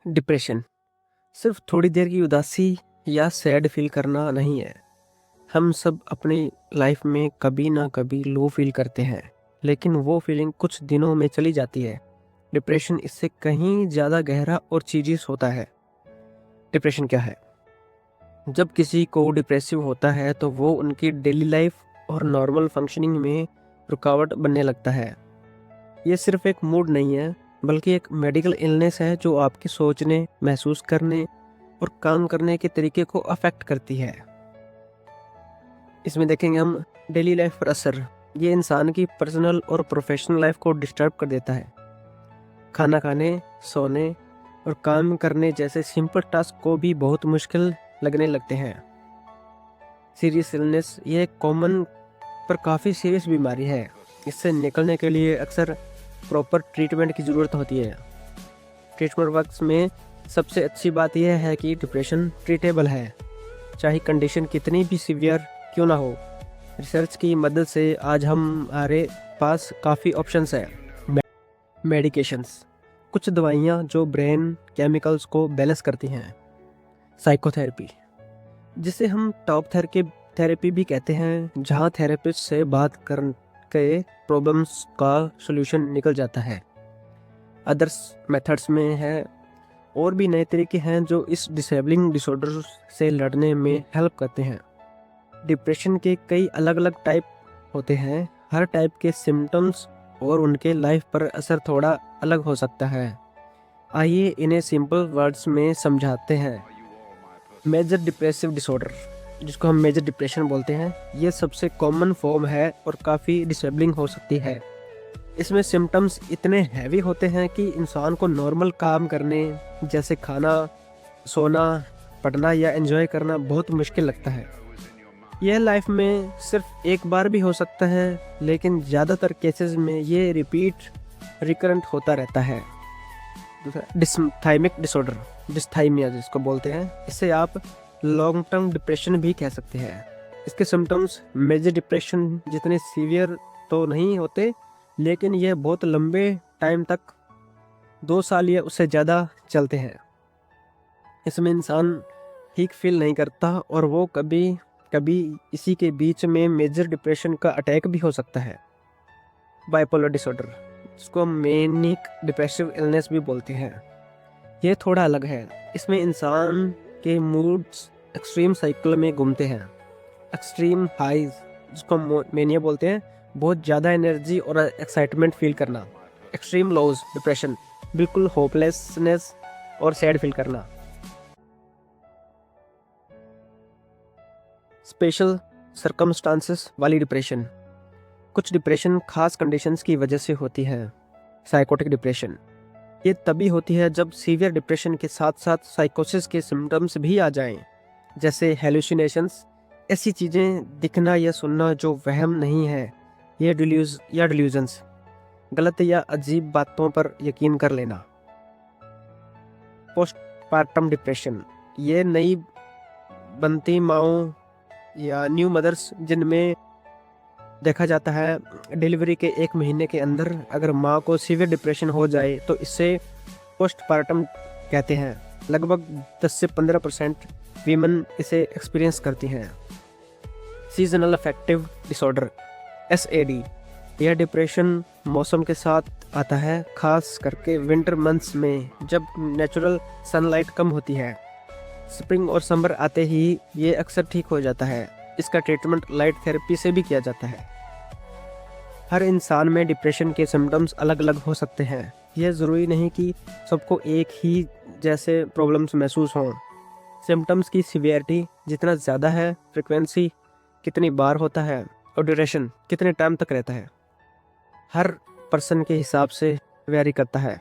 Depression सिर्फ थोड़ी देर की उदासी या सैड फील करना नहीं है। हम सब अपनी लाइफ में कभी ना कभी लो फील करते हैं, लेकिन वो फीलिंग कुछ दिनों में चली जाती है। डिप्रेशन इससे कहीं ज़्यादा गहरा और सीरियस होता है। डिप्रेशन क्या है? जब किसी को डिप्रेसिव होता है तो वो उनकी डेली लाइफ और नॉर्मल फंक्शनिंग में रुकावट बनने लगता है। ये सिर्फ एक मूड नहीं है, बल्कि एक मेडिकल इलनेस है जो आपके सोचने, महसूस करने और काम करने के तरीके को अफेक्ट करती है। इसमें देखेंगे हम डेली लाइफ पर असर। ये इंसान की पर्सनल और प्रोफेशनल लाइफ को डिस्टर्ब कर देता है। खाना खाने, सोने और काम करने जैसे सिंपल टास्क को भी बहुत मुश्किल लगने लगते हैं। सीरियस इलनेस ये एक कॉमन पर काफ़ी सीरियस बीमारी है। इससे निकलने के लिए अक्सर प्रॉपर ट्रीटमेंट की ज़रूरत होती है। ट्रीटमेंट वक्त में सबसे अच्छी बात यह है कि डिप्रेशन ट्रीटेबल है, चाहे कंडीशन कितनी भी सीवियर क्यों ना हो। रिसर्च की मदद से आज हमारे पास काफ़ी ऑप्शंस हैं। मेडिकेशंस, कुछ दवाइयाँ जो ब्रेन केमिकल्स को बैलेंस करती हैं। साइकोथेरेपी, जिसे हम टॉक थेरेपी भी कहते हैं, जहाँ थेरेपिस्ट से बात करके प्रॉब्लम्स का सॉल्यूशन निकल जाता है। अदर्स मेथड्स में है और भी नए तरीके हैं जो इस डिसेबलिंग डिसऑर्डर से लड़ने में हेल्प करते हैं। डिप्रेशन के कई अलग अलग टाइप होते हैं। हर टाइप के सिम्टम्स और उनके लाइफ पर असर थोड़ा अलग हो सकता है। आइए इन्हें सिंपल वर्ड्स में समझाते हैं। मेजर डिप्रेसिव डिसऑर्डर, जिसको हम मेजर डिप्रेशन बोलते हैं, ये सबसे कॉमन फॉर्म है और काफ़ी डिसेबलिंग हो सकती है। इसमें सिम्टम्स इतने हैवी होते हैं कि इंसान को नॉर्मल काम करने जैसे खाना, सोना, पढ़ना या एंजॉय करना बहुत मुश्किल लगता है। यह लाइफ में सिर्फ एक बार भी हो सकता है, लेकिन ज़्यादातर केसेस में ये रिकरेंट होता रहता है। दूसरा डिस्थाइमिक डिसऑर्डर, डिस्थाइमिया जिसको बोलते हैं, इसे आप लॉन्ग टर्म डिप्रेशन भी कह सकते हैं। इसके सिम्टम्स मेजर डिप्रेशन जितने सीवियर तो नहीं होते, लेकिन यह बहुत लंबे टाइम तक 2 साल या उससे ज़्यादा चलते हैं। इसमें इंसान ठीक फील नहीं करता और वो कभी कभी इसी के बीच में मेजर डिप्रेशन का अटैक भी हो सकता है। बाइपोलर डिसऑर्डर, जिसको मैनिक डिप्रेसिव इलनेस भी बोलते हैं, ये थोड़ा अलग है। इसमें इंसान के मूड्स एक्सट्रीम साइकिल में घूमते हैं। एक्सट्रीम हाइज, जिसको मेनिया बोलते हैं, बहुत ज़्यादा एनर्जी और एक्साइटमेंट फील करना। एक्सट्रीम लोज डिप्रेशन, बिल्कुल होपलेसनेस और सैड फील करना। स्पेशल सर्कमस्टांसेस वाली डिप्रेशन, कुछ डिप्रेशन खास कंडीशंस की वजह से होती है। साइकोटिक डिप्रेशन, ये तभी होती है जब सीवियर डिप्रेशन के साथ साथ साइकोसिस के सिम्टम्स भी आ जाएं, जैसे हेलुसिनेशंस, ऐसी चीज़ें दिखना या सुनना जो वहम नहीं है, ये डिल्यूजन्स, गलत या अजीब बातों पर यकीन कर लेना। पोस्टपार्टम डिप्रेशन, ये नई बनती माओं या न्यू मदर्स, जिनमें देखा जाता है डिलीवरी के 1 महीने के अंदर अगर माँ को सीवियर डिप्रेशन हो जाए तो इसे पोस्टपार्टम कहते हैं। लगभग 10 से 15% वीमेन इसे एक्सपीरियंस करती हैं। सीजनल अफेक्टिव डिसऑर्डर, SAD, यह डिप्रेशन मौसम के साथ आता है, खास करके विंटर मंथ्स में जब नेचुरल सनलाइट कम होती है। स्प्रिंग और समर आते ही ये अक्सर ठीक हो जाता है। इसका ट्रीटमेंट लाइट थेरेपी से भी किया जाता है। हर इंसान में डिप्रेशन के सिम्टम्स अलग अलग हो सकते हैं। यह ज़रूरी नहीं कि सबको एक ही जैसे प्रॉब्लम्स महसूस हों। सिम्टम्स की सीवियरिटी जितना ज़्यादा है, फ्रिक्वेंसी कितनी बार होता है और ड्यूरेशन कितने टाइम तक रहता है, हर पर्सन के हिसाब से वेरी करता है।